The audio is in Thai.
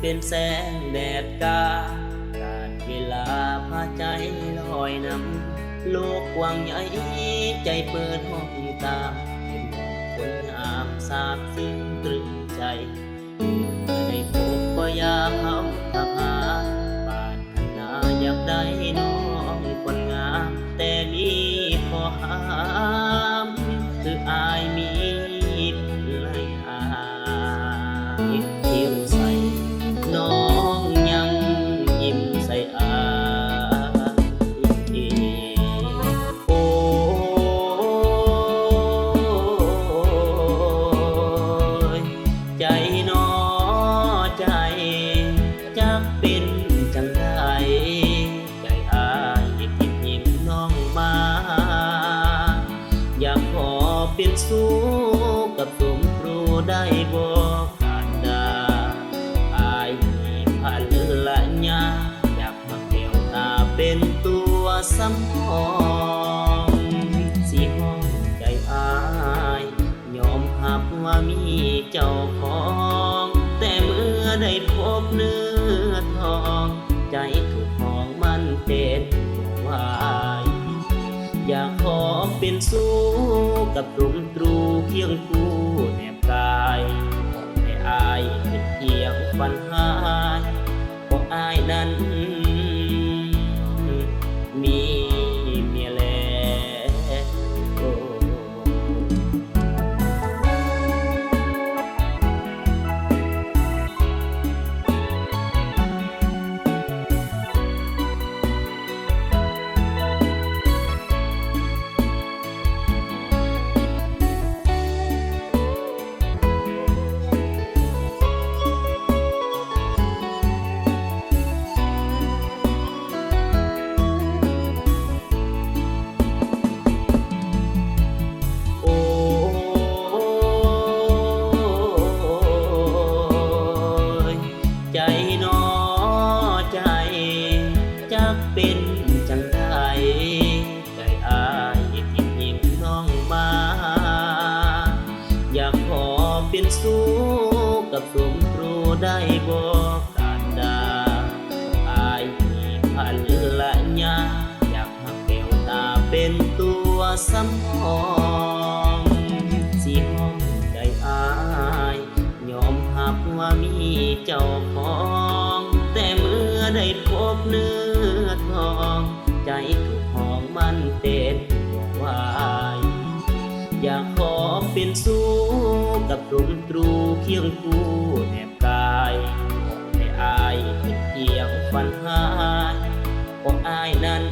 เป็นแสงแดดกาการเวลาพาใจลอยนำโลกกว้างใหญ่ใจเปิดห้องตาเห็นมองคนงามสาบซึ้งตรึงใจเมื่อได้พบก็อยากเอาทับหาปรารถนาอยากได้น้องคนงามแต่มีข้อห้ามคืออายมีภรรยาเที่ยวใส่น้องยังยิ้มใส่อายโอ้ยใจน้อใจจักเป็นจังใดใจอายยิ้มยิ้มน้องมาอยากขอเป็นสู้กับสมครูได้บอกการดาอายมีพันละญาอยากมาแก้วตาเป็นตัวสำรองสิห้องใจอายยอมหับว่ามีเจ้าของแต่เมื่อได้พบเนื้อทองใจถูกของมันเป็นวายอยากขอเป็นสู้กับตรุมตรูเคียงคู่แนบกายให้อายเป็นเพียงฝันหายเพราะอายนั้นมีเมียแล้วโอ้ โอ้ยใจน้อใจจักเป็นจังใดใจอายที่ยิ้มน้องมาอยากขอเป็นสู้กับสมครูได้บอกการดาอายมีพันละญาอยากหักแก้วตาเป็นตัวสำรองสิห้องใจอายยอมหับว่ามีเจ้าของแต่เมื่อได้พบเนื้อทองใจถูกของมันเต้นวายอยากขอเป็นสู้กับตรุมตรูเคียงคู่แนบกายให้อายเป็นเพียงฝันหายเพราะอายนั้น